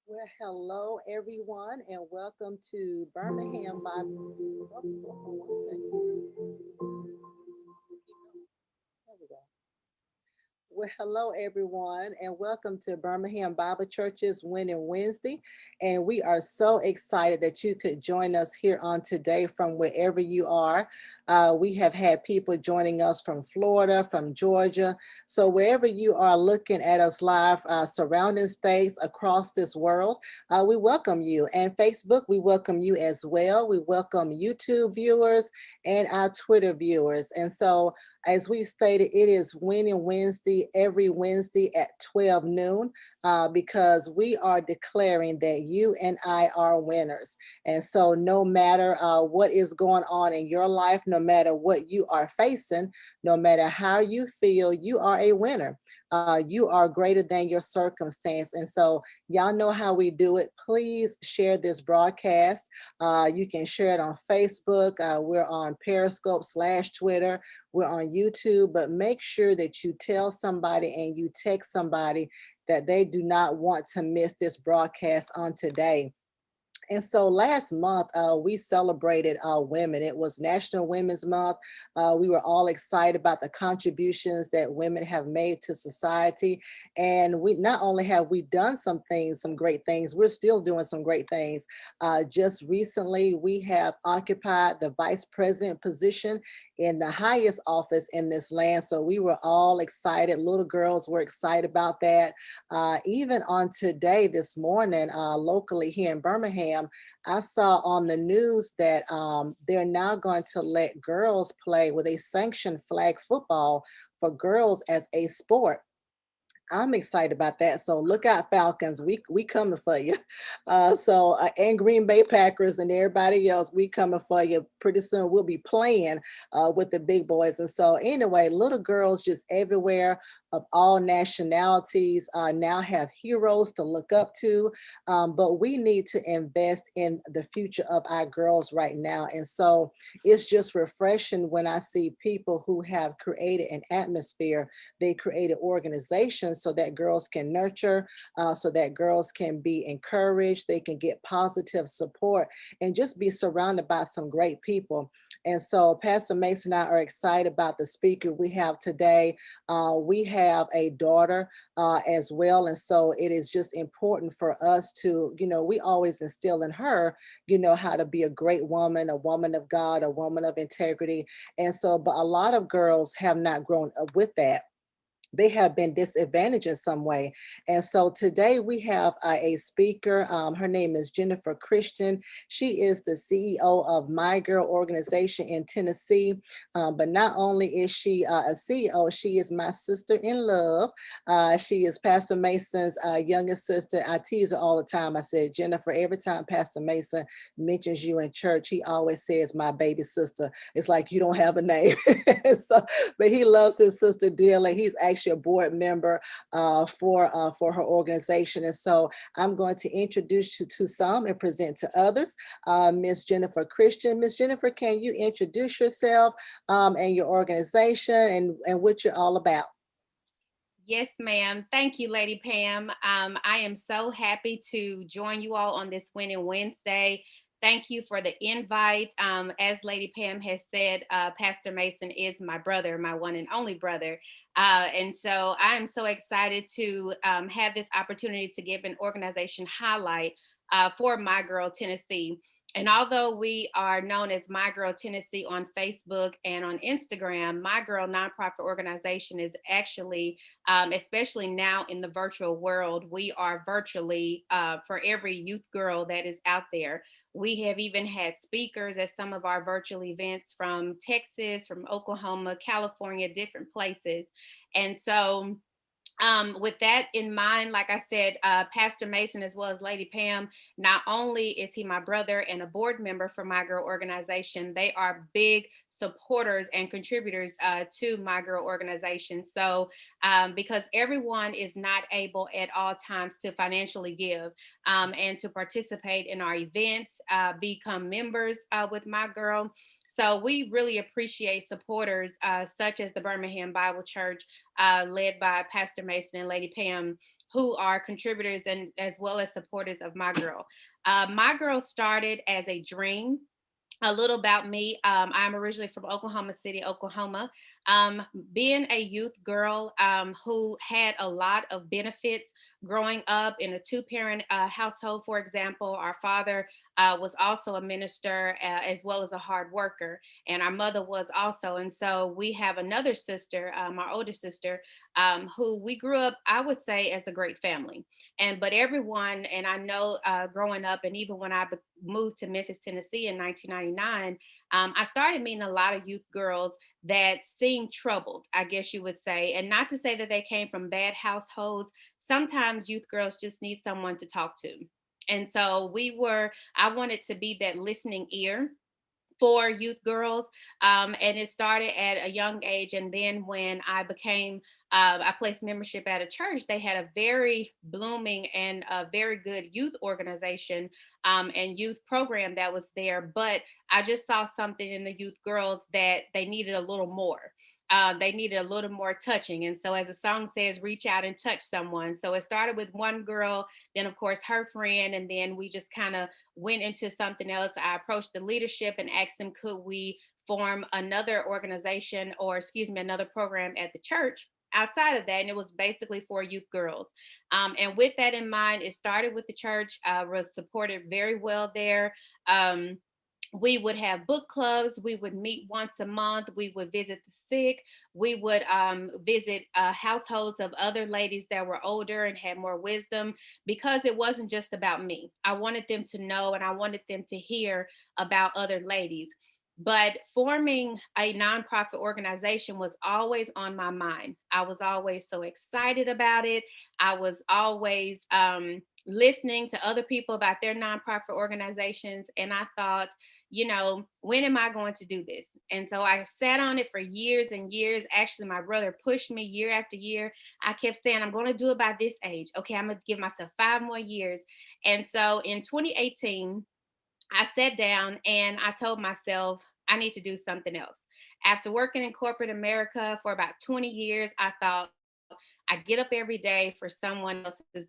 Well, hello everyone, and welcome to Birmingham by. Oh, hold on one second. There we go. Well, hello everyone, and welcome to Birmingham Bible Church's Winning Wednesday. And we are so excited that you could join us here on today from wherever you are. We have had people joining us from Florida, from Georgia. So wherever you are looking at us live, surrounding states across this world, we welcome you. And Facebook, we welcome you as well. We welcome YouTube viewers and our Twitter viewers. And so as we've stated, it is Winning Wednesday every Wednesday at 12 noon because we are declaring that you and I are winners. And so, no matter what is going on in your life, no matter what you are facing, no matter how you feel, you are a winner. You are greater than your circumstance. And so, y'all know how we do it. Please share this broadcast. You can share it on Facebook. We're on Periscope/Twitter. We're on YouTube, but make sure that you tell somebody and you text somebody that they do not want to miss this broadcast on today. And so last month, we celebrated women. It was National Women's Month. We were all excited about the contributions that women have made to society. And we not only have we done some things, some great things, we're still doing some great things. Just recently, we have occupied the vice president position in the highest office in this land. So we were all excited. Little girls were excited about that. Even on today, this morning, locally here in Birmingham, I saw on the news that they're now going to let girls play with a sanctioned flag football for girls as a sport. I'm excited about that. So look out, Falcons. We coming for you. And Green Bay Packers and everybody else, we coming for you. Pretty soon we'll be playing with the big boys. And so anyway, little girls just everywhere of all nationalities now have heroes to look up to. But we need to invest in the future of our girls right now. And so it's just refreshing when I see people who have created an atmosphere. They created organizations so that girls can nurture, so that girls can be encouraged, they can get positive support, and just be surrounded by some great people. And so, Pastor Mason and I are excited about the speaker we have today. We have a daughter as well. And so, it is just important for us to, we always instill in her, how to be a great woman, a woman of God, a woman of integrity. And so, but a lot of girls have not grown up with that. They have been disadvantaged in some way. And so today we have a speaker. Her name is Jennifer Christian. She is the CEO of My Girl organization in Tennessee. But not only is she a CEO, she is my sister in love. She is Pastor Mason's youngest sister. I tease her all the time. I said, Jennifer, every time Pastor Mason mentions you in church, he always says, my baby sister. It's like you don't have a name. So, but he loves his sister dearly. He's actually a board member for her organization. And so I'm going to introduce you to some and present to others. Miss Jennifer Christian. Miss Jennifer, can you introduce yourself and your organization and what you're all about? Yes, ma'am. Thank you, Lady Pam. I am so happy to join you all on this Winning Wednesday. Thank you for the invite. As Lady Pam has said, Pastor Mason is my brother, my one and only brother. And so I'm so excited to have this opportunity to give an organization highlight for My Girl Tennessee. And although we are known as My Girl Tennessee on Facebook and on Instagram, My Girl nonprofit organization is actually, especially now in the virtual world, we are virtually for every youth girl that is out there. We have even had speakers at some of our virtual events from Texas, from Oklahoma, California, different places. And so, with that in mind, like I said, Pastor Mason, as well as Lady Pam, not only is he my brother and a board member for My Girl organization, they are big supporters and contributors to My Girl organization. So, because everyone is not able at all times to financially give and to participate in our events, become members with My Girl. So we really appreciate supporters such as the Birmingham Bible Church, led by Pastor Mason and Lady Pam, who are contributors and as well as supporters of My Girl. My Girl started as a dream. A little about me. I'm originally from Oklahoma City, Oklahoma. Um, Being a youth girl who had a lot of benefits growing up in a two-parent household, for example, our father was also a minister as well as a hard worker, and our mother was also. And so we have another sister, our older sister, who we grew up, I would say, as a great family. And but everyone, and I know growing up, and even when I moved to Memphis, Tennessee in 1999, I started meeting a lot of youth girls that seemed troubled, I guess you would say. And not to say that they came from bad households. Sometimes youth girls just need someone to talk to. And so I wanted to be that listening ear for youth girls. And it started at a young age. And then when I placed membership at a church, they had a very blooming and a very good youth organization and youth program that was there. But I just saw something in the youth girls that they needed a little more. They needed a little more touching. And so, as the song says, reach out and touch someone. So it started with one girl, then, of course, her friend. And then we just kind of went into something else. I approached the leadership and asked them, could we form another organization, or excuse me, another program at the church outside of that? And it was basically for youth girls. And with that in mind, it started with the church, was supported very well there. We would have book clubs. We would meet once a month. We would visit the sick. We would visit households of other ladies that were older and had more wisdom, because it wasn't just about me. I wanted them to know, and I wanted them to hear about other ladies. But forming a nonprofit organization was always on my mind. I was always so excited about it. I was always listening to other people about their nonprofit organizations. And I thought, when am I going to do this? And so I sat on it for years and years. Actually, my brother pushed me year after year. I kept saying, I'm going to do it by this age. Okay, I'm going to give myself 5 more years. And so in 2018, I sat down and I told myself, I need to do something else. After working in corporate America for about 20 years, I thought, I get up every day for someone else's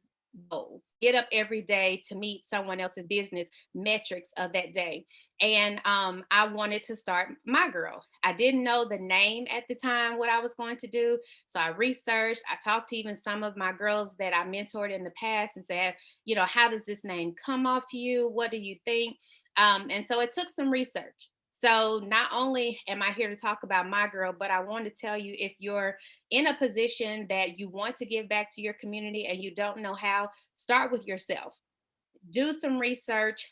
goals, get up every day to meet someone else's business metrics of that day. And I wanted to start My Girl. I didn't know the name at the time, what I was going to do. So I researched, I talked to even some of my girls that I mentored in the past and said, how does this name come off to you? What do you think? And so it took some research. So not only am I here to talk about My Girl, but I want to tell you, if you're in a position that you want to give back to your community and you don't know how, start with yourself. Do some research,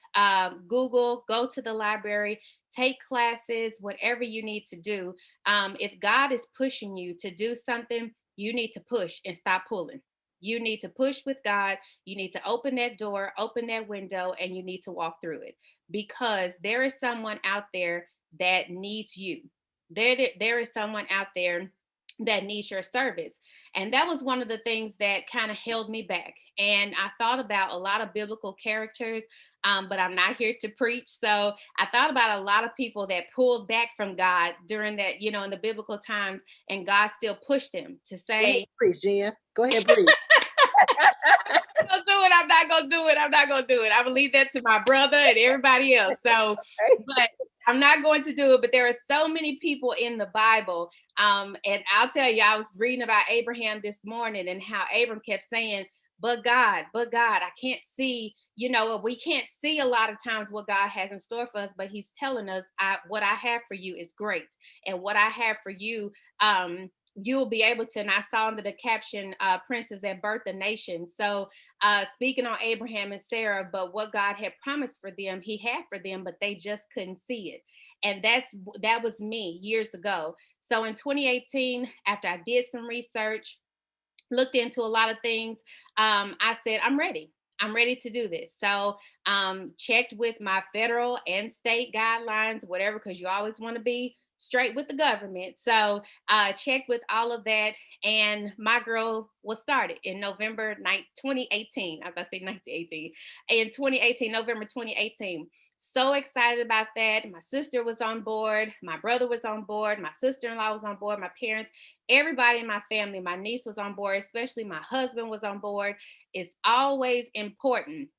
Google, go to the library, take classes, whatever you need to do. If God is pushing you to do something, you need to push and stop pulling. You need to push with God. You need to open that door, open that window, and you need to walk through it, because there is someone out there that needs you. There is someone out there that needs your service. And that was one of the things that kind of held me back. And I thought about a lot of biblical characters, but I'm not here to preach. So I thought about a lot of people that pulled back from God during that, in the biblical times, and God still pushed them to Go ahead say, and preach, Jen. Go ahead and preach. I'm not gonna do it. I'm not gonna do it. I'm not gonna do it. I will leave that to my brother and everybody else. So, but I'm not going to do it. But there are so many people in the Bible. And I'll tell you, I was reading about Abraham this morning and how Abram kept saying, but God, I can't see, we can't see a lot of times what God has in store for us, but he's telling us, what I have for you is great. And what I have for you, you'll be able to. And I saw under the caption, princes that birth a nation. So speaking on Abraham and Sarah, but what God had promised for them, he had for them, but they just couldn't see it. And that was me years ago. So in 2018, after I did some research, looked into a lot of things, I said, I'm ready. I'm ready to do this. So checked with my federal and state guidelines, whatever, because you always want to be straight with the government. So checked with all of that, and My Girl was started in November 2018. I was about to say 1918. In 2018, November 2018. So excited about that. My sister was on board. My brother was on board. My sister-in-law was on board. My parents, everybody in my family, my niece was on board, especially my husband was on board. It's always important,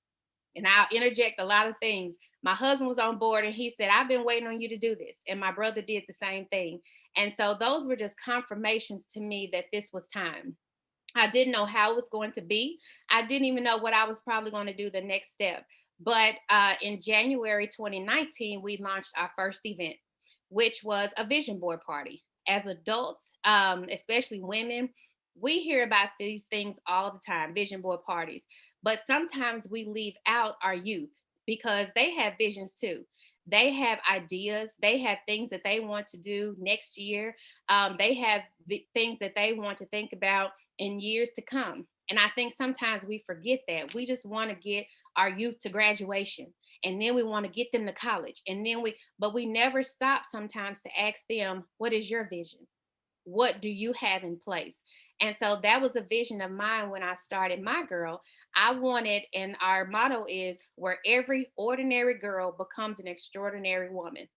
and I'll interject a lot of things, My husband was on board and he said, I've been waiting on you to do this. And my brother did the same thing. And so those were just confirmations to me that this was time. I didn't know how it was going to be. I didn't even know what I was probably going to do the next step. But in January 2019, we launched our first event, which was a vision board party. As adults, especially women, we hear about these things all the time, vision board parties. But sometimes we leave out our youth because they have visions too. They have ideas, they have things that they want to do next year. They have things that they want to think about in years to come. And I think sometimes we forget that. We just want to get our youth to graduation and then we want to get them to college. But we never stop sometimes to ask them, what is your vision? What do you have in place? And so that was a vision of mine when I started My Girl. I wanted, and our motto is where every ordinary girl becomes an extraordinary woman.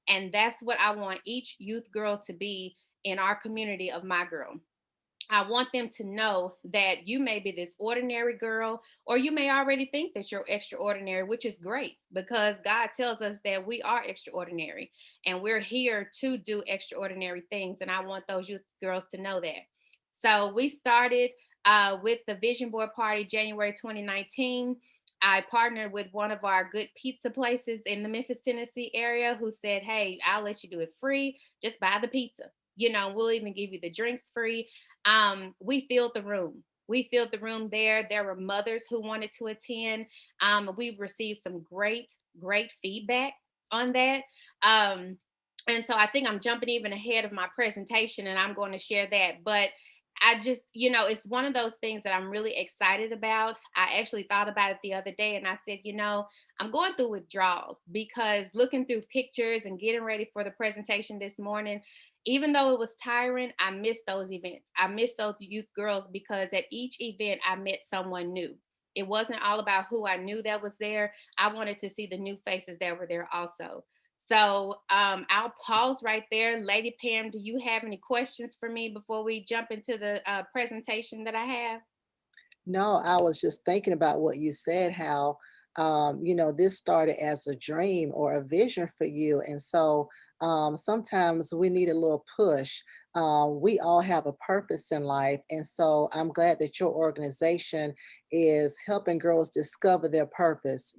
And that's what I want each youth girl to be in our community of My Girl. I want them to know that you may be this ordinary girl, or you may already think that you're extraordinary, which is great because God tells us that we are extraordinary and we're here to do extraordinary things. And I want those youth girls to know that. So we started with the Vision Board Party January 2019. I partnered with one of our good pizza places in the Memphis, Tennessee area who said, hey, I'll let you do it free. Just buy the pizza. We'll even give you the drinks free. We filled the room. We filled the room there. There were mothers who wanted to attend. We received some great feedback on that. And so I think I'm jumping even ahead of my presentation and I'm going to share that. But I just, it's one of those things that I'm really excited about. I actually thought about it the other day and I said, I'm going through withdrawals because looking through pictures and getting ready for the presentation this morning, even though it was tiring, I missed those events. I missed those youth girls because at each event, I met someone new. It wasn't all about who I knew that was there. I wanted to see the new faces that were there also. So I'll pause right there. Lady Pam, do you have any questions for me before we jump into the presentation that I have? No, I was just thinking about what you said, how, this started as a dream or a vision for you. And so sometimes we need a little push. We all have a purpose in life. And so I'm glad that your organization is helping girls discover their purpose.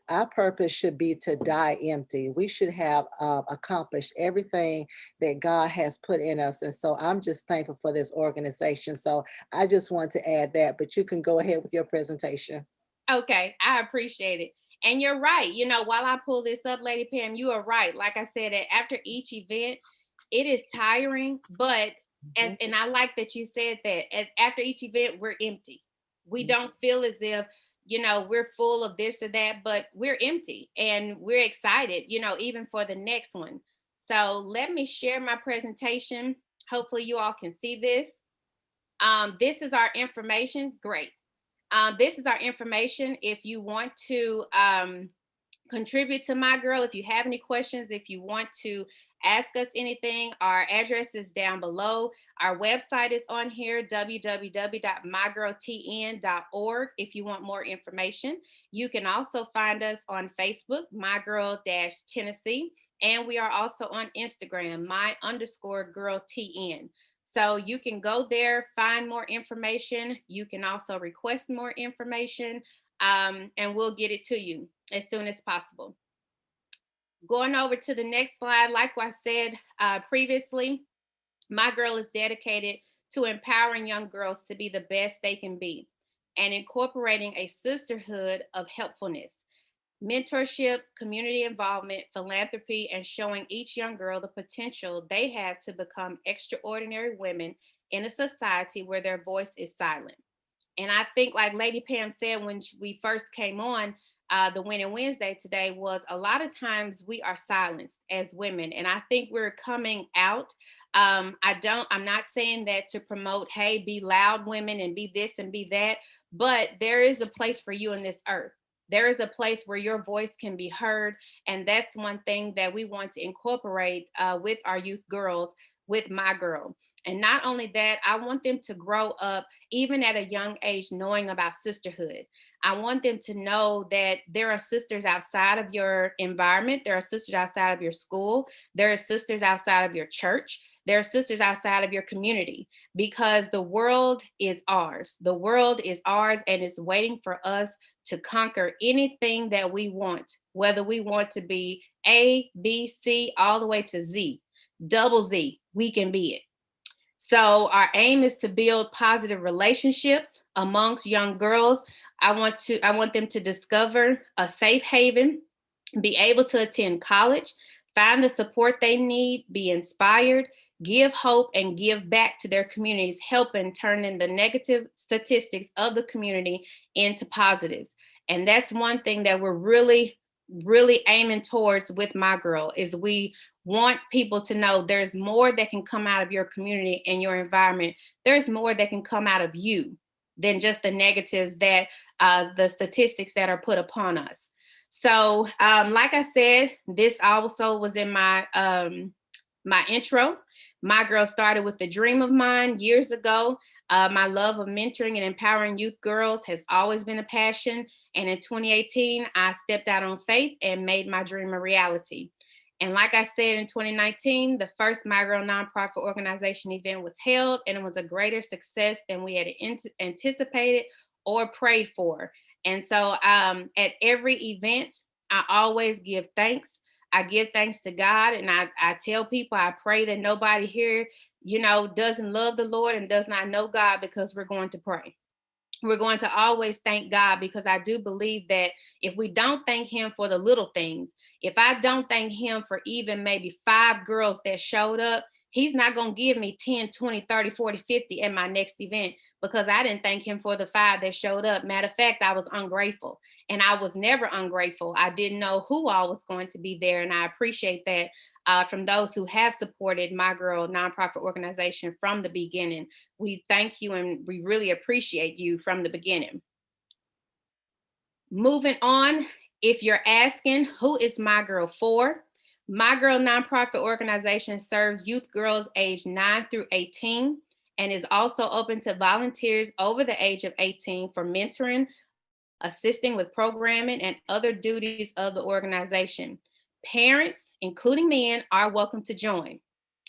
Our purpose should be to die empty. We should have accomplished everything that God has put in us. And so I'm just thankful for this organization. So I just want to add that, but you can go ahead with your presentation. Okay, I appreciate it. And you're right. While I pull this up, Lady Pam, you are right. Like I said, after each event, it is tiring, but Mhm, and I like that you said that after each event, we're empty. We mhm. don't feel as if, we're full of this or that, but we're empty and we're excited, even for the next one. So let me share my presentation. Hopefully you all can see this. This is our information. Great. This is our information. If you want to contribute to My Girl, if you have any questions, if you want to ask us anything, our address is down below. Our website is on here, www.mygirltn.org. If you want more information, you can also find us on Facebook, My Girl Tennessee. And we are also on Instagram, my_girl_TN. So you can go there, find more information. You can also request more information, and we'll get it to you as soon as possible. Going over to the next slide, like I said previously, My Girl is dedicated to empowering young girls to be the best they can be and incorporating a sisterhood of helpfulness, mentorship, community involvement, philanthropy, and showing each young girl the potential they have to become extraordinary women in a society where their voice is silent. And I think, like Lady Pam said when we first came on the Winning Wednesday today, was a lot of times we are silenced as women, and I think we're coming out. I'm not saying that to promote, hey, be loud, women, and be this and be that, but there is a place for you in this earth. There is a place where your voice can be heard, and that's one thing that we want to incorporate with our youth girls, with My Girl. And not only that, I want them to grow up, even at a young age, knowing about sisterhood. I want them to know that there are sisters outside of your environment. There are sisters outside of your school. There are sisters outside of your church. There are sisters outside of your community, because the world is ours. The world is ours, and it's waiting for us to conquer anything that we want, whether we want to be A, B, C, all the way to Z, double Z, we can be it. So our aim is to build positive relationships amongst young girls. I want them to discover a safe haven, be able to attend college, find the support they need, be inspired, give hope, and give back to their communities, helping turning the negative statistics of the community into positives. And that's one thing that we're really aiming towards with My Girl, is we want people to know there's more that can come out of your community and your environment. There's more that can come out of you than just the negatives that the statistics that are put upon us. So, like I said, this also was in my intro. My Girl started with a dream of mine years ago. My love of mentoring and empowering youth girls has always been a passion. And in 2018, I stepped out on faith and made my dream a reality. And like I said, in 2019, the first My Girl nonprofit organization event was held, and it was a greater success than we had anticipated or prayed for. And so at every event, I always give thanks. I give thanks to God, and I tell people, I pray that nobody here, doesn't love the Lord and does not know God, because we're going to pray. We're going to always thank God, because I do believe that if we don't thank him for the little things, if I don't thank him for even maybe 5 girls that showed up, he's not going to give me 10, 20, 30, 40, 50 at my next event, because I didn't thank him for the 5 that showed up. Matter of fact, I was ungrateful, and I was never ungrateful. I didn't know who all was going to be there. And I appreciate that from those who have supported My Girl nonprofit organization from the beginning. We thank you, and we really appreciate you from the beginning. Moving on, if you're asking, who is My Girl for? My Girl nonprofit organization serves youth girls aged 9 through 18 and is also open to volunteers over the age of 18 for mentoring, assisting with programming, and other duties of the organization. Parents, including men, are welcome to join.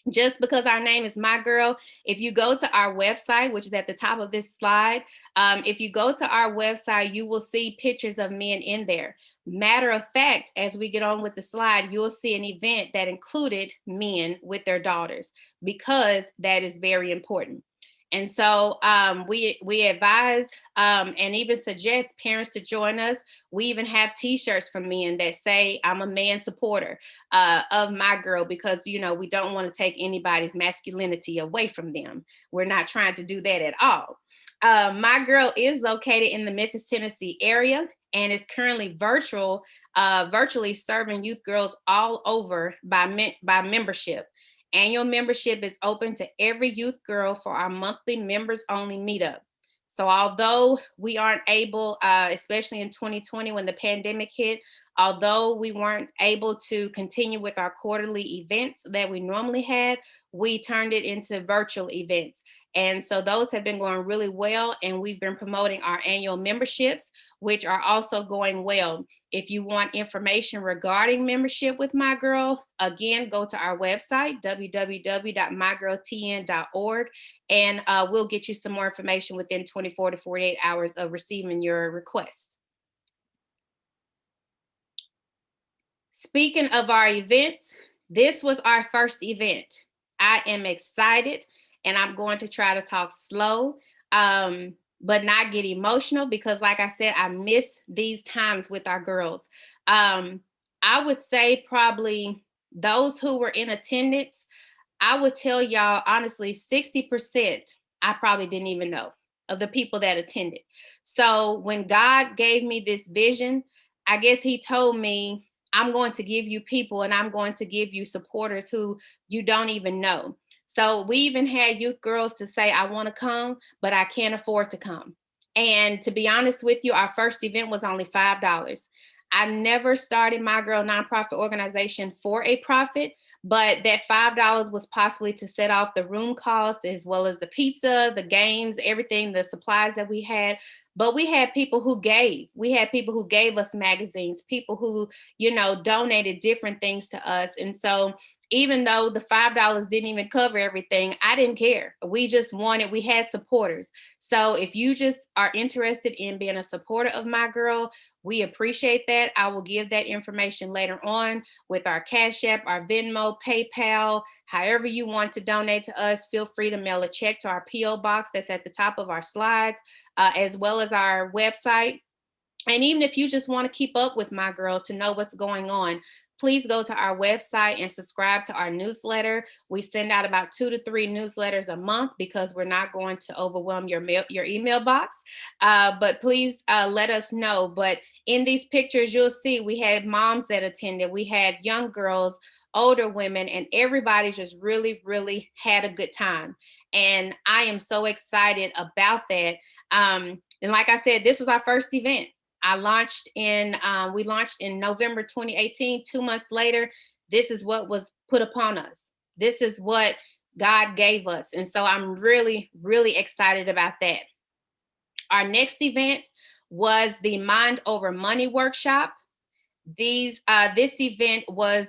Just because our name is My Girl, if you go to our website, which is at the top of this slide, if you go to our website, you will see pictures of men in there. Matter of fact, as we get on with the slide, you'll see an event that included men with their daughters, because that is very important. And so we advise and even suggest parents to join us. We even have T-shirts from men that say, "I'm a man supporter of My Girl," because we don't want to take anybody's masculinity away from them. We're not trying to do that at all. My Girl is located in the Memphis, Tennessee area, and is currently virtually serving youth girls all over by membership. Annual membership is open to every youth girl for our monthly members only meetup. So although we aren't able, especially in 2020 when the pandemic hit, although we weren't able to continue with our quarterly events that we normally had, we turned it into virtual events. And so those have been going really well, and we've been promoting our annual memberships, which are also going well. If you want information regarding membership with My Girl, again, go to our website, www.mygirltn.org, and we'll get you some more information within 24 to 48 hours of receiving your request. Speaking of our events, this was our first event. I am excited, and I'm going to try to talk slow, but not get emotional, because like I said, I miss these times with our girls. I would say probably those who were in attendance, I would tell y'all honestly, 60% I probably didn't even know of the people that attended. So when God gave me this vision, I guess he told me, I'm going to give you people, and I'm going to give you supporters who you don't even know. So we even had youth girls to say, I want to come, but I can't afford to come. And to be honest with you, our first event was only $5. I never started My Girl nonprofit organization for a profit, but that $5 was possibly to set off the room costs as well as the pizza, the games, everything, the supplies that we had. But we had people who gave. We had people who gave us magazines, people who, donated different things to us. And so even though the $5 didn't even cover everything, I didn't care. We had supporters. So if you just are interested in being a supporter of My Girl, we appreciate that. I will give that information later on with our Cash App, our Venmo, PayPal, however you want to donate to us. Feel free to mail a check to our P.O. box that's at the top of our slides, as well as our website. And even if you just want to keep up with My Girl to know what's going on, please go to our website and subscribe to our newsletter. We send out about 2 to 3 newsletters a month because we're not going to overwhelm your email box. But please let us know. But in these pictures, you'll see we had moms that attended. We had young girls, older women, and everybody just really, really had a good time. And I am so excited about that. And like I said, this was our first event. We launched in November 2018. 2 months later, this is what was put upon us. This is what God gave us. And so I'm really, really excited about that. Our next event was the Mind Over Money workshop. This event was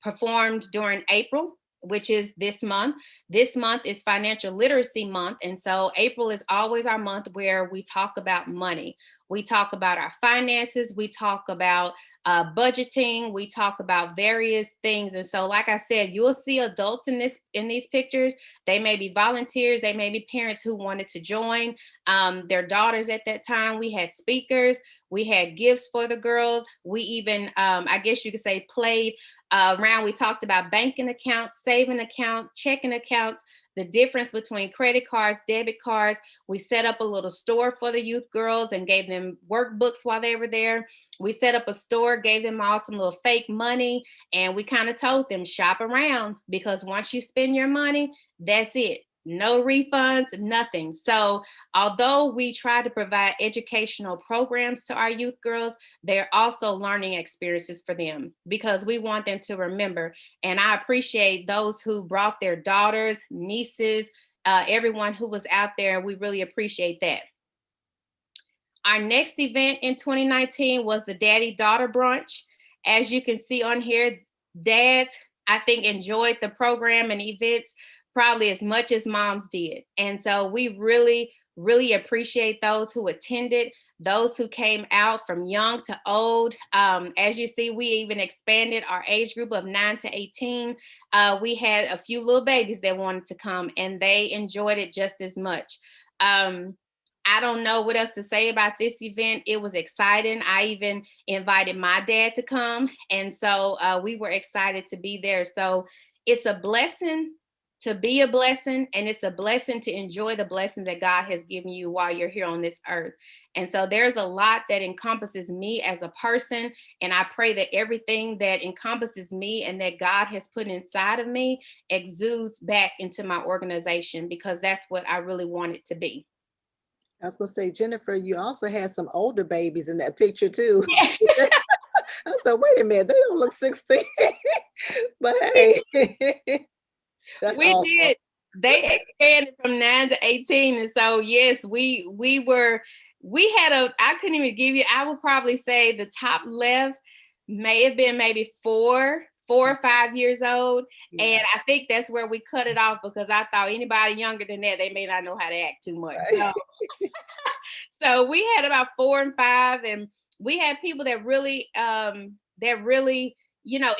performed during April, which is this month. This month is Financial Literacy Month. And so April is always our month where we talk about money. We talk about our finances. We talk about budgeting. We talk about various things. And so, like I said, you'll see adults in these pictures. They may be volunteers. They may be parents who wanted to join their daughters at that time. We had speakers. We had gifts for the girls. We even, I guess you could say, played around. We talked about banking accounts, saving accounts, checking accounts, the difference between credit cards, debit cards. We set up a little store for the youth girls and gave them workbooks while they were there. We set up a store, gave them all some little fake money, and we kind of told them, shop around, because once you spend your money, that's it. No refunds, nothing. So although we try to provide educational programs to our youth girls, they're also learning experiences for them because we want them to remember. And I appreciate those who brought their daughters, nieces, everyone who was out there. We really appreciate that. Our next event in 2019 was the Daddy Daughter Brunch. As you can see on here, dads, I think, enjoyed the program and events probably as much as moms did. And so we really, really appreciate those who attended, those who came out from young to old. As you see, we even expanded our age group of 9 to 18. We had a few little babies that wanted to come, and they enjoyed it just as much. I don't know what else to say about this event. It was exciting. I even invited my dad to come. And so we were excited to be there. So it's a blessing to be a blessing, and it's a blessing to enjoy the blessings that God has given you while you're here on this earth. And so there's a lot that encompasses me as a person, and I pray that everything that encompasses me and that God has put inside of me exudes back into my organization, because that's what I really want it to be. I was gonna say, Jennifer, you also had some older babies in that picture too. I said, wait a minute, they don't look 16. But hey, that's We awesome. did. They expanded from 9 to 18. And so yes, we had I couldn't even give you, I would probably say the top left may have been maybe 4 or 5 years old. Yeah. And I think that's where we cut it off, because I thought anybody younger than that, they may not know how to act too much. Right. So we had about 4 and 5, and we had people that really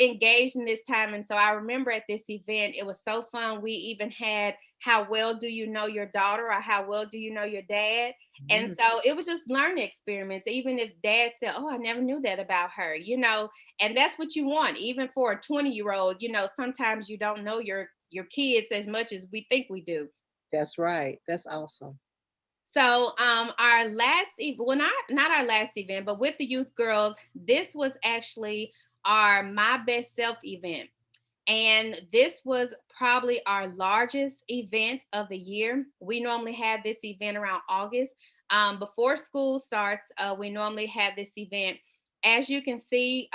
engaged in this time. And so I remember at this event, it was so fun. We even had how well do you know your daughter, or how well do you know your dad? And so it was just learning experiments. Even if dad said, oh, I never knew that about her, and that's what you want. Even for a 20-year-old, sometimes you don't know your kids as much as we think we do. That's right. That's awesome. So our last well, not our last event, but with the youth girls, this was actually our My Best Self event. And this was probably our largest event of the year. We normally have this event around August. Before school starts, we normally have this event as you can see,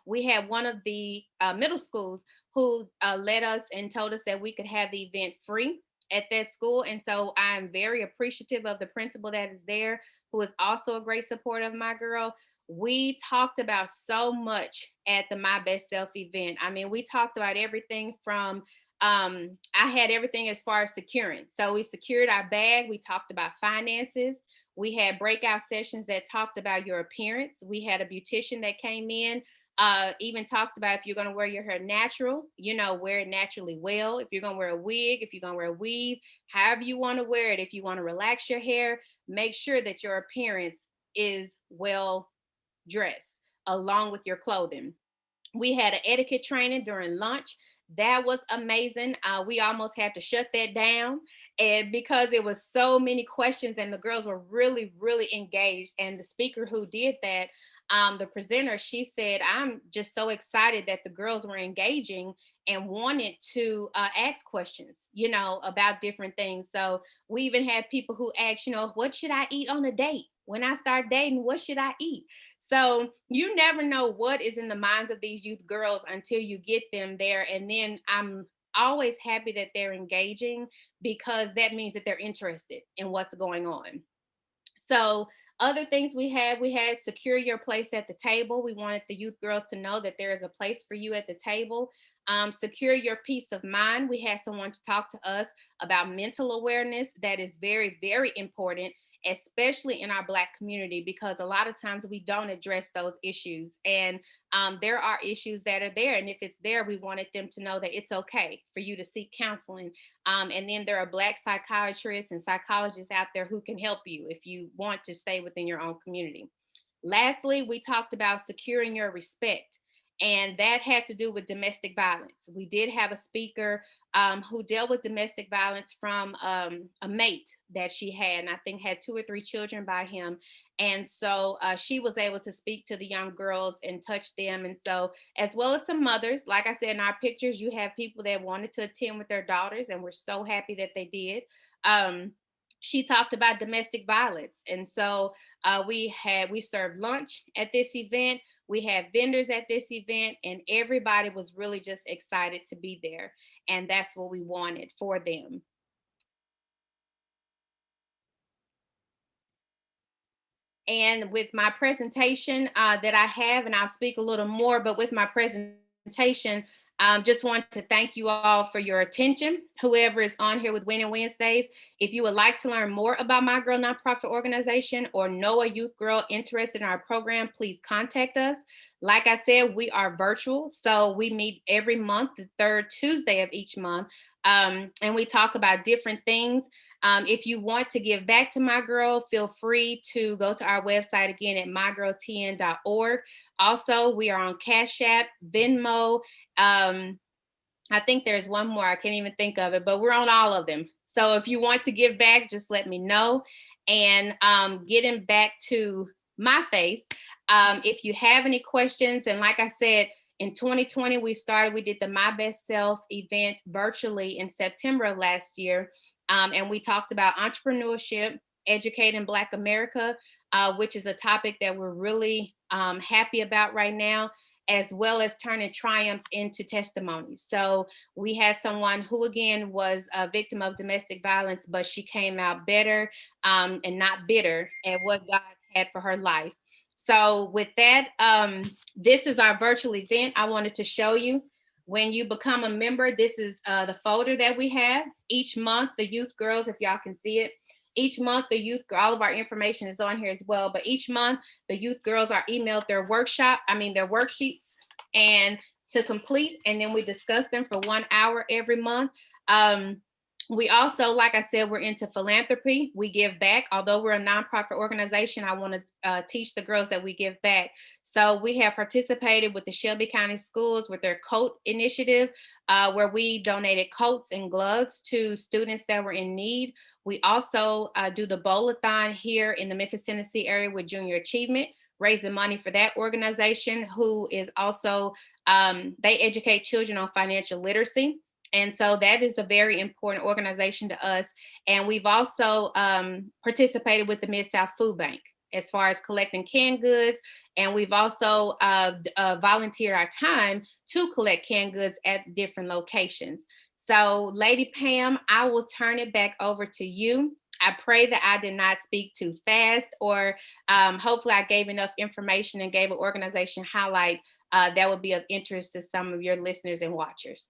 we had one of the middle schools who led us and told us that we could have the event free at that school. And so I'm very appreciative of the principal that is there, who is also a great supporter of my girl. We talked about so much at the My Best Self event. I mean, we talked about everything from I had everything as far as securing. So we secured our bag. We talked about finances. We had breakout sessions that talked about your appearance. We had a beautician that came in, even talked about if you're going to wear your hair natural, wear it naturally well. If you're going to wear a wig, if you're going to wear a weave, however you want to wear it. If you want to relax your hair, make sure that your appearance is well dressed along with your clothing. We had an etiquette training during lunch. That was amazing. We almost had to shut that down, and because it was so many questions and the girls were really, really engaged. And the speaker who did that, the presenter, she said, "I'm just so excited that the girls were engaging and wanted to ask questions, about different things." So we even had people who asked, what should I eat on a date? When I start dating, what should I eat? So you never know what is in the minds of these youth girls until you get them there. And then I'm always happy that they're engaging, because that means that they're interested in what's going on. So other things we had secure your place at the table. We wanted the youth girls to know that there is a place for you at the table. Secure your peace of mind. We had someone to talk to us about mental awareness. That is very, very important, especially in our Black community, because a lot of times we don't address those issues. And there are issues that are there. And if it's there, we wanted them to know that it's okay for you to seek counseling. And then there are Black psychiatrists and psychologists out there who can help you if you want to stay within your own community. Lastly, we talked about securing your respect, and that had to do with domestic violence. We did have a speaker who dealt with domestic violence from a mate that she had, and I think had 2 or 3 children by him. And so she was able to speak to the young girls and touch them. And so, as well as some mothers, like I said, in our pictures, you have people that wanted to attend with their daughters, and we're so happy that they did. She talked about domestic violence. And so we served lunch at this event. We had vendors at this event, and everybody was really just excited to be there. And that's what we wanted for them. And with my presentation that I have, and I'll speak a little more, but with my presentation, just want to thank you all for your attention, whoever is on here with Winning Wednesdays. If you would like to learn more about My Girl Nonprofit Organization or know a youth girl interested in our program, please contact us. Like I said, we are virtual, so we meet every month, the third Tuesday of each month, and we talk about different things. If you want to give back to My Girl, feel free to go to our website again at mygirltn.org. Also, we are on Cash App, Venmo. I think there's one more. I can't even think of it, but we're on all of them. So if you want to give back, just let me know. And getting back to my face, if you have any questions, and like I said, in 2020, we did the My Best Self event virtually in September of last year. And we talked about entrepreneurship, educating Black America, which is a topic that we're really happy about right now, as well as turning triumphs into testimonies. So we had someone who, again, was a victim of domestic violence, but she came out better and not bitter at what God had for her life. So with that, this is our virtual event. I wanted to show you. When you become a member, this is the folder that we have. Each month, the youth girls, if y'all can see it, each month, all of our information is on here as well. But each month, the youth girls are emailed their worksheets and to complete, and then we discuss them for 1 hour every month. We also, like I said, we're into philanthropy. We give back. Although we're a nonprofit organization, I want to teach the girls that we give back. So we have participated with the Shelby County Schools with their coat initiative, where we donated coats and gloves to students that were in need. We also do the Bowl-a-thon here in the Memphis, Tennessee area with Junior Achievement, raising money for that organization, who is also, they educate children on financial literacy. And so that is a very important organization to us. And we've also participated with the Mid-South Food Bank. as far as collecting canned goods. And we've also volunteered our time to collect canned goods at different locations. So, Lady Pam, I will turn it back over to you. I pray that I did not speak too fast, or hopefully I gave enough information and gave an organization highlight that would be of interest to some of your listeners and watchers.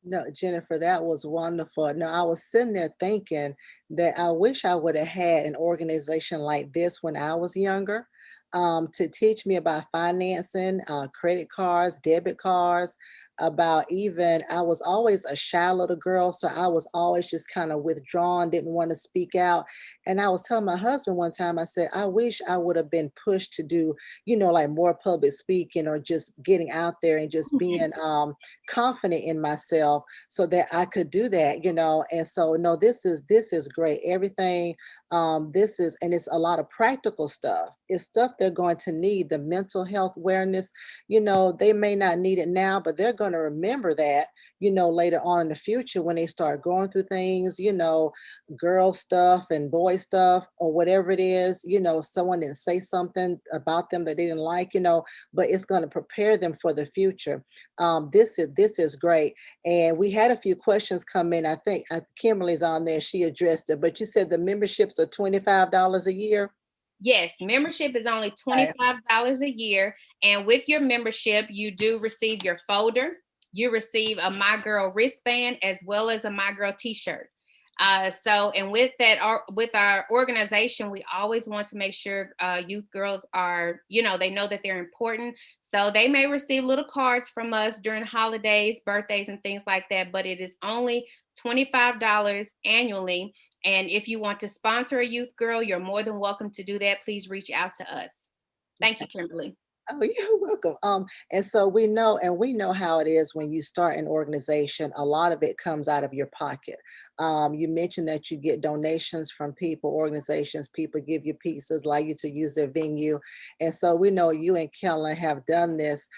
No, Jennifer, that was wonderful. No, I was sitting there thinking that I wish I would have had an organization like this when I was younger, to teach me about financing, credit cards, debit cards, about even, I was always a shy little girl, so I was always just kind of withdrawn, didn't want to speak out. And I was telling my husband one time, I said, I wish I would have been pushed to do, like more public speaking or just getting out there and just being confident in myself so that I could do that, And so no, this is great. Everything this is, and it's a lot of practical stuff. It's stuff they're going to need, the mental health awareness. They may not need it now, but they're going to remember that, later on in the future when they start going through things, girl stuff and boy stuff or whatever it is, someone didn't say something about them that they didn't like, but it's going to prepare them for the future. This is great. And we had a few questions come in. I think Kimberly's on there. She addressed it, but you said the memberships are $25 a year. Yes, membership is only Okay. $25 a year. And with your membership, you do receive your folder. You receive a My Girl wristband as well as a My Girl t-shirt. And with that, with our organization, we always want to make sure youth girls are, they know that they're important. So they may receive little cards from us during holidays, birthdays, and things like that, but it is only $25 annually. And if you want to sponsor a youth girl, you're more than welcome to do that. Please reach out to us. Thank you, Kimberly. Oh, you're welcome. And so we know how it is when you start an organization, a lot of it comes out of your pocket. You mentioned that you get donations from people, organizations, people give you pieces, allow you to use their venue. And so we know you and Kellen have done this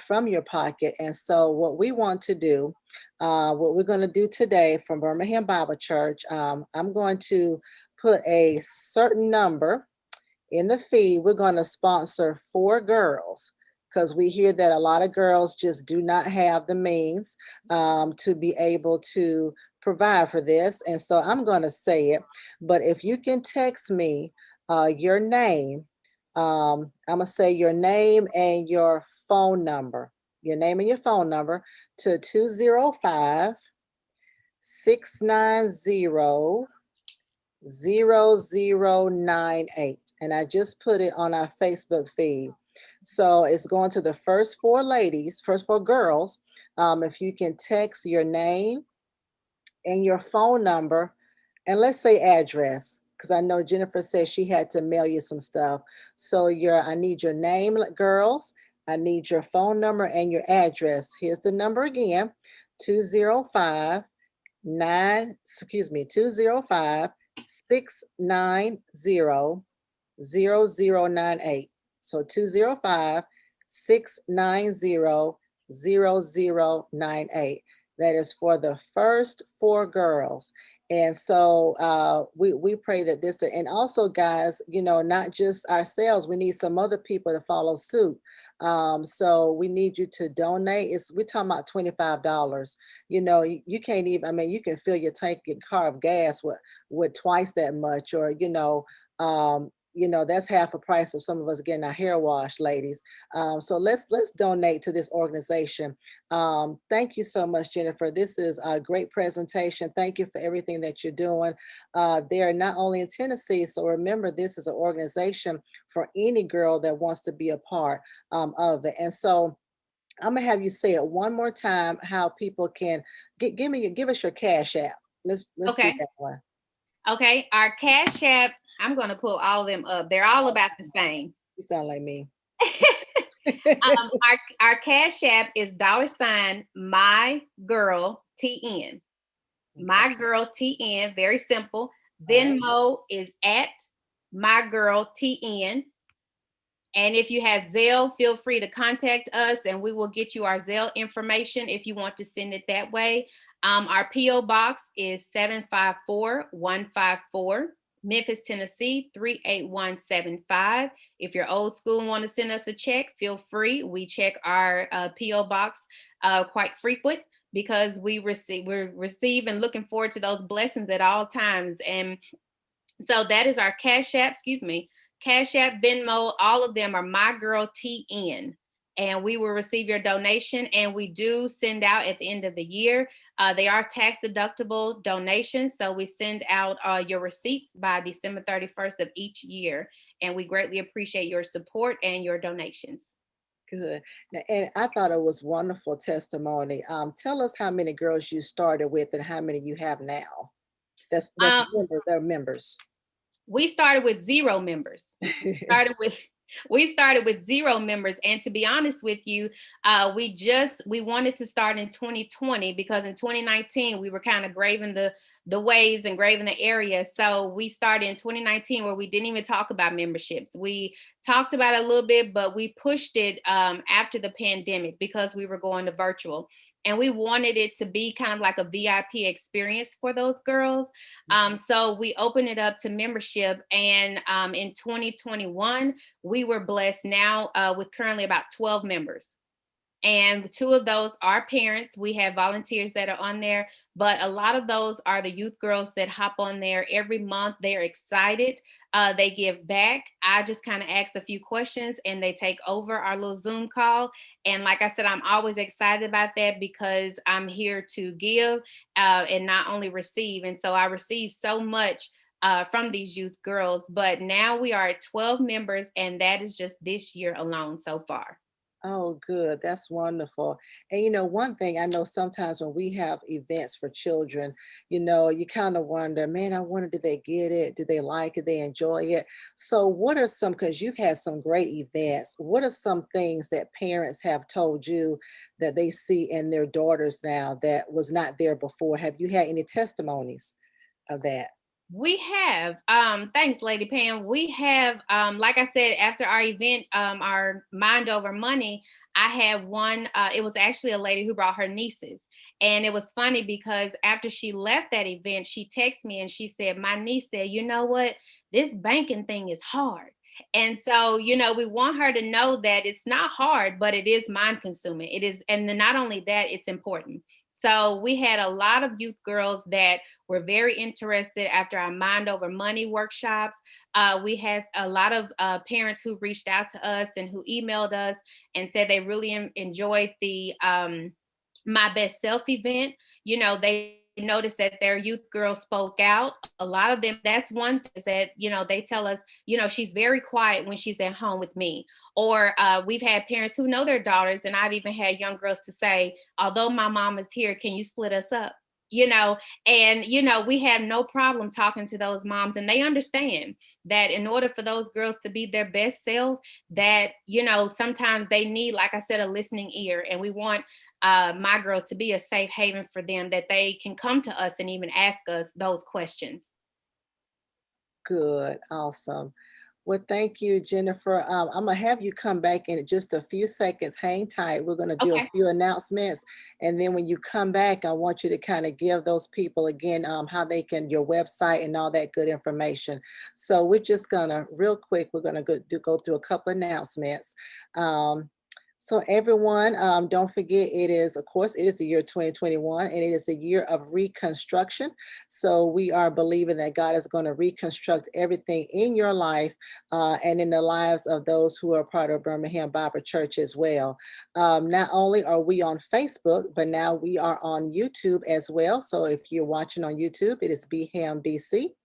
from your pocket. And so what we want to do, what we're going to do today from Birmingham Bible Church, I'm going to put a certain number in the feed. We're going to sponsor 4 girls because we hear that a lot of girls just do not have the means to be able to provide for this. And so I'm going to say it, but if you can text me your name, I'm going to say your name and your phone number, to 205 690 0098. And I just put it on our Facebook feed. So it's going to the first 4 ladies, first 4 girls. If you can text your name and your phone number, and let's say address, because I know Jennifer said she had to mail you some stuff. So I need your name, girls. I need your phone number and your address. Here's the number again: 205 205 690 0098. So 205 690 0098. That is for the first 4 girls. And so we pray that this, and also guys, not just ourselves, we need some other people to follow suit. So we need you to donate. We're talking about $25. You can't even, I mean, you can fill your tank, your car of gas with twice that much, or, that's half a price of some of us getting our hair washed, ladies. So let's donate to this organization. Thank you so much, Jennifer. This is a great presentation. Thank you for everything that you're doing. They're not only in Tennessee, so remember, this is an organization for any girl that wants to be a part of it. And so I'm gonna have you say it one more time, how people can give us your Cash App. Let's do Okay. that one. Okay. Our Cash App, I'm going to pull all of them up. They're all about the same. You sound like me. Our Cash App is $ My Girl TN. My Girl TN, very simple. Venmo is at My Girl TN. And if you have Zelle, feel free to contact us and we will get you our Zelle information if you want to send it that way. Our P.O. Box is 754-154, Memphis, Tennessee, 38175. If you're old school and want to send us a check, feel free. We check our PO box quite frequent because we're receiving looking forward to those blessings at all times. And so that is our Cash App, excuse me, Cash App, Venmo, all of them are My Girl TN. And we will receive your donation. And we do send out at the end of the year. They are tax deductible donations. So we send out your receipts by December 31st of each year. And we greatly appreciate your support and your donations. Good. And I thought it was wonderful testimony. Tell us how many girls you started with and how many you have now. That's Um, members, they're members. we started with 0 members. Started with we started with 0 members, and to be honest with you, we wanted to start in 2020 because in 2019 we were kind of graving the waves and graving the area. So we started in 2019 where we didn't even talk about memberships. We talked about it a little bit, but we pushed it after the pandemic because we were going to virtual. And we wanted it to be kind of like a VIP experience for those girls. So we opened it up to membership. And in 2021, we were blessed now with currently about 12 members. And 2 of those are parents. We have volunteers that are on there, but a lot of those are the youth girls that hop on there every month. They're excited. They give back. I just kind of ask a few questions and they take over our little Zoom call. And like I said, I'm always excited about that because I'm here to give and not only receive. And so I receive so much from these youth girls. But now we are at 12 members, and that is just this year alone so far. Oh, good. That's wonderful. And one thing I know sometimes when we have events for children, you kind of wonder, man, I wonder, did they get it? Did they like it? They enjoy it? So, what are some, because you've had some great events, what are some things that parents have told you that they see in their daughters now that was not there before? Have you had any testimonies of that? We have, thanks, Lady Pam. We have, like I said, after our event, our Mind Over Money, I had one, it was actually a lady who brought her nieces. And it was funny because after she left that event, she texted me and she said, my niece said, you know what? This banking thing is hard. And so, we want her to know that it's not hard, but it is mind consuming. It is, and then not only that, it's important. So we had a lot of youth girls that were very interested after our Mind Over Money workshops. We had a lot of parents who reached out to us and who emailed us and said they really enjoyed the My Best Self event. They noticed that their youth girls spoke out. A lot of them, that's one thing that, they tell us, she's very quiet when she's at home with me. Or we've had parents who know their daughters, and I've even had young girls to say, although my mom is here, can you split us up? And we have no problem talking to those moms, and they understand that in order for those girls to be their best self, that sometimes they need, like I said, a listening ear. And we want My Girl to be a safe haven for them, that they can come to us and even ask us those questions. Good, awesome. Well, thank you, Jennifer. I'm gonna have you come back in just a few seconds. Hang tight. We're gonna do a Okay. few announcements, and then when you come back, I want you to kind of give those people again how they can your website and all that good information. So we're just gonna real quick. We're gonna go through a couple announcements. Um, so everyone, don't forget it is, of course, it is the year 2021, and it is the year of reconstruction. So we are believing that God is going to reconstruct everything in your life and in the lives of those who are part of Birmingham Bible Church as well. Not only are we on Facebook, but now we are on YouTube as well. So if you're watching on YouTube, it is BHAM BC.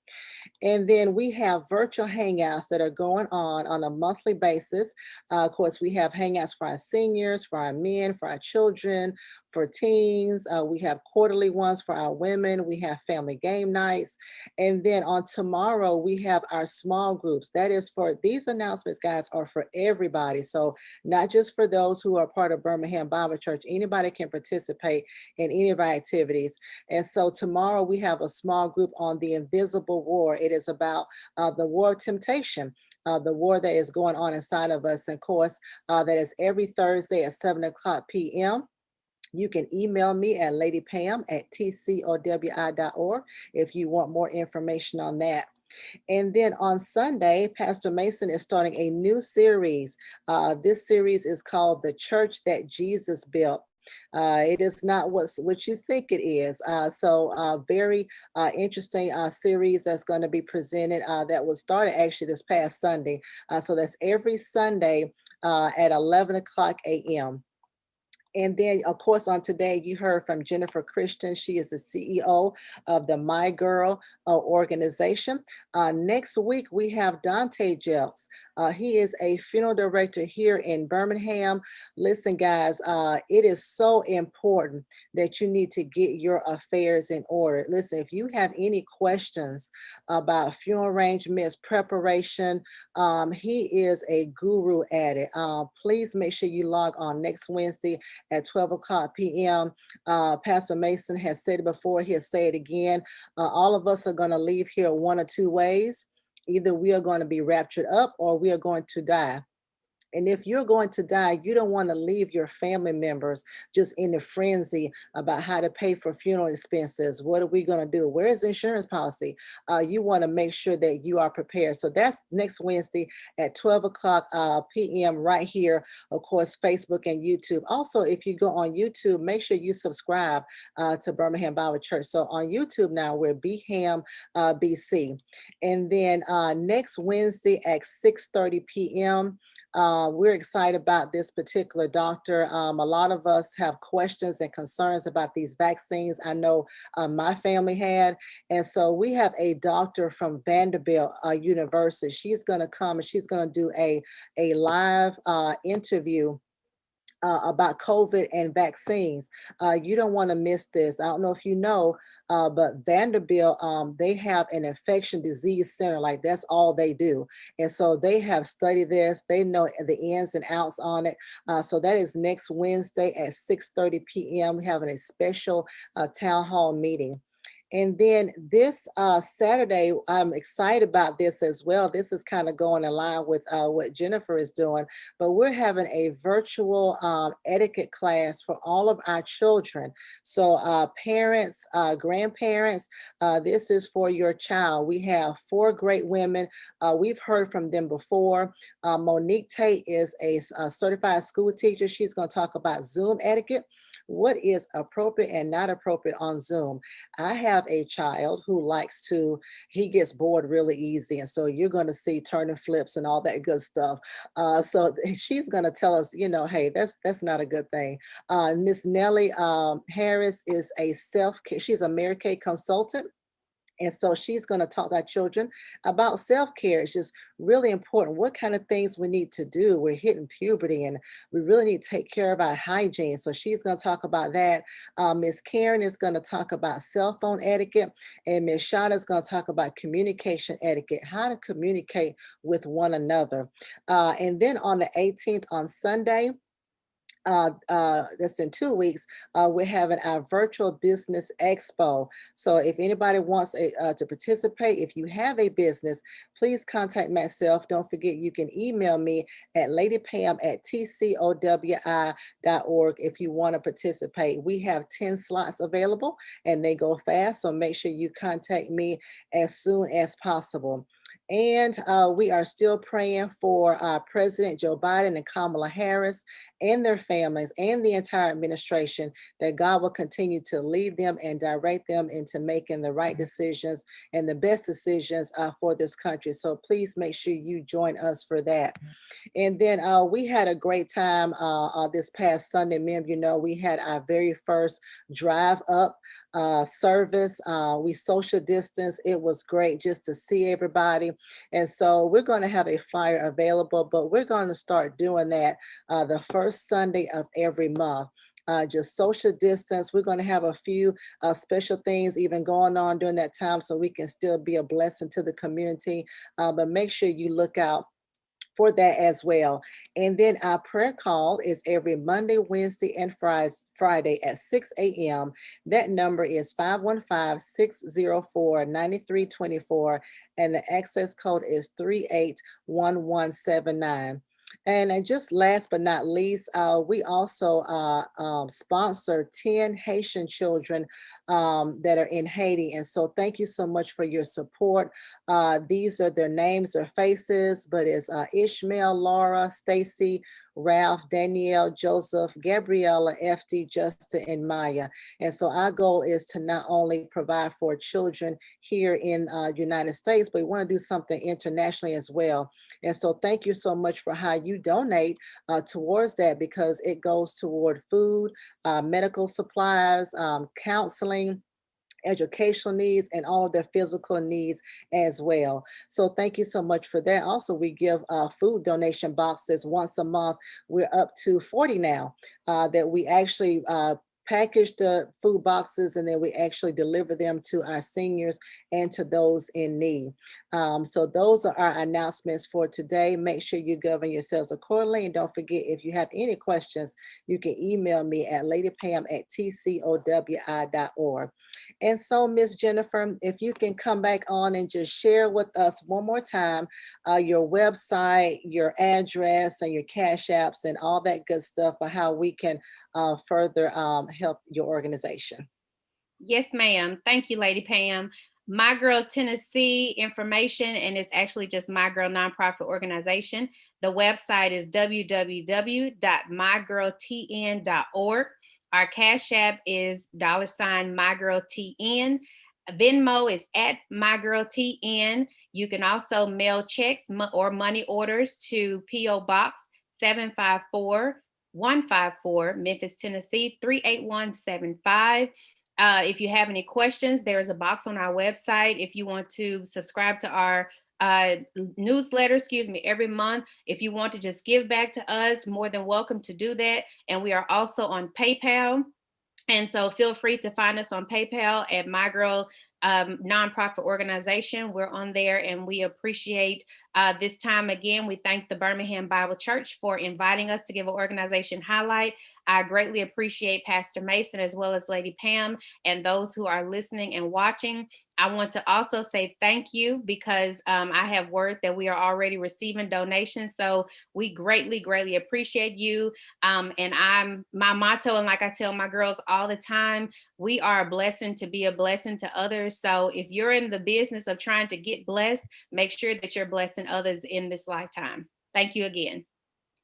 And then we have virtual hangouts that are going on a monthly basis. Of course, we have hangouts for our seniors, for our men, for our children, for teens. We have quarterly ones for our women. We have family game nights. And then on tomorrow, we have our small groups. That is for these announcements, guys, are for everybody. So not just for those who are part of Birmingham Bible Church. Anybody can participate in any of our activities. And so tomorrow we have a small group on the invisible war. It is about the war of temptation. The war that is going on inside of us. And of course, that is every Thursday at 7 o'clock p.m. You can email me at ladypam@tcowi.org if you want more information on that. And then on Sunday, Pastor Mason is starting a new series. This series is called The Church That Jesus Built. It is not what you think it is. Very interesting series that's going to be presented that was started actually this past Sunday. So that's every Sunday at 11 o'clock a.m. And then, of course, on today, you heard from Jennifer Christian. She is the CEO of the My Girl organization. Next week, we have Dante Jelks. He is a funeral director here in Birmingham. Listen, guys, it is so important that you need to get your affairs in order. Listen, if you have any questions about funeral arrangements, preparation, he is a guru at it. Please make sure you log on next Wednesday at 12 o'clock p.m. Pastor Mason has said it before, he'll say it again. All of us are going to leave here one or two ways. Either we are going to be raptured up or we are going to die. And if you're going to die, you don't want to leave your family members just in a frenzy about how to pay for funeral expenses. What are we going to do? Where's the insurance policy? You want to make sure that you are prepared. So that's next Wednesday at 12 o'clock p.m. right here, of course, Facebook and YouTube. Also, if you go on YouTube, make sure you subscribe to Birmingham Bible Church. So on YouTube now, we're BHAM BC. And then next Wednesday at 6:30 p.m., we're excited about this particular doctor. A lot of us have questions and concerns about these vaccines. I know my family had. And so we have a doctor from Vanderbilt University. She's going to come and she's going to do a live interview about COVID and vaccines. You don't want to miss this. I don't know if you know, but Vanderbilt, they have an infection disease center. Like that's all they do. And so they have studied this. They know the ins and outs on it. So that is next Wednesday at 6:30 p.m. We're having a special town hall meeting. And then this Saturday, I'm excited about this as well. This is kind of going in line with what Jennifer is doing, but we're having a virtual etiquette class for all of our children. So parents, grandparents, this is for your child. We have 4 great women. We've heard from them before. Monique Tate is a certified school teacher. She's going to talk about Zoom etiquette. What is appropriate and not appropriate on Zoom? I have a child who he gets bored really easy. And so you're going to see turning flips and all that good stuff. So she's going to tell us, hey, that's not a good thing. Miss Nellie Harris is she's a Mary Kay consultant. And so she's going to talk to our children about self-care. It's just really important. What kind of things we need to do? We're hitting puberty and we really need to take care of our hygiene. So she's going to talk about that. Miss Karen is going to talk about cell phone etiquette. And Miss Shauna is going to talk about communication etiquette, how to communicate with one another. And then on the 18th, on Sunday, that's in 2 weeks, we're having our virtual business expo. So if anybody wants to participate, if you have a business, please contact myself. Don't forget, you can email me at ladypam@tcowi.org if you want to participate. We have 10 slots available and they go fast. So make sure you contact me as soon as possible. And we are still praying for President Joe Biden and Kamala Harris and their families and the entire administration, that God will continue to lead them and direct them into making the right decisions and the best decisions for this country. So please make sure you join us for that. And then we had a great time this past Sunday. Many of you know we had our very first drive up service. We social distance. It was great just to see everybody. And so we're going to have a flyer available, but we're going to start doing that the first Sunday of every month. Just social distance. We're going to have a few special things even going on during that time so we can still be a blessing to the community. But make sure you look out for that as well. And then our prayer call is every Monday, Wednesday, and Friday at 6 a.m. That number is 515-604-9324, and the access code is 381179. And just last but not least, we also sponsor 10 Haitian children that are in Haiti. And so thank you so much for your support. These are their names or faces, but it's Ishmael, Laura, Stacy, Ralph, Danielle, Joseph, Gabriella, FD, Justin, and Maya. And so our goal is to not only provide for children here in United States, but we want to do something internationally as well. And so thank you so much for how you donate towards that, because it goes toward food, medical supplies, counseling, educational needs, and all of their physical needs as well. So thank you so much for that. Also, we give food donation boxes once a month. We're up to 40 now that we actually package the food boxes, and then we actually deliver them to our seniors and to those in need. So those are our announcements for today. Make sure you govern yourselves accordingly. And don't forget, if you have any questions, you can email me at ladypam@tcowi.org. And so, Miss Jennifer, if you can come back on and just share with us one more time your website, your address, and your cash apps, and all that good stuff for how we can further help your organization. Yes, ma'am. Thank you, Lady Pam. My Girl Tennessee information, and it's actually just My Girl Nonprofit Organization. The website is www.mygirltn.org. Our Cash App is $MyGirlTN. Venmo is at MyGirlTN. You can also mail checks or money orders to P.O. Box 754-154, Memphis, Tennessee 38175. If you have any questions, there is a box on our website. If you want to subscribe to our newsletter, every month, if you want to just give back to us, more than welcome to do that. And we are also on PayPal. And so feel free to find us on PayPal at My Girl Nonprofit Organization. We're on there, and we appreciate this time again. We thank the Birmingham Bible Church for inviting us to give an organization highlight. I greatly appreciate Pastor Mason as well as Lady Pam and those who are listening and watching. I want to also say thank you, because I have word that we are already receiving donations. So we greatly, greatly appreciate you. And my motto, and like I tell my girls all the time, we are a blessing to be a blessing to others. So if you're in the business of trying to get blessed, make sure that you're blessing others in this lifetime. Thank you again.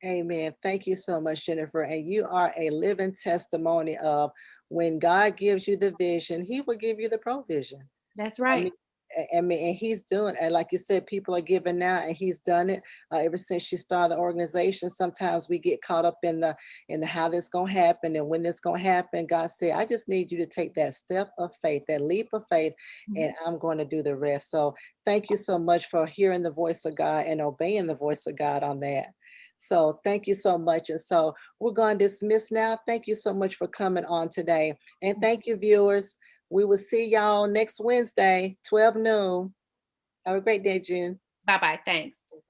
Amen. Thank you so much, Jennifer. And you are a living testimony of when God gives you the vision, He will give you the provision. That's I right. mean, and he's doing, and like you said, people are giving now, and he's done it ever since you started the organization. Sometimes we get caught up in the how this gonna happen and when this gonna happen. God said, I just need you to take that step of faith, that leap of faith, and I'm going to do the rest. So thank you so much for hearing the voice of God and obeying the voice of God on that. So thank you so much. And so we're going to dismiss now. Thank you so much for coming on today. And thank you, viewers. We will see y'all next Wednesday, 12 noon. Have a great day, June. Bye-bye. Thanks.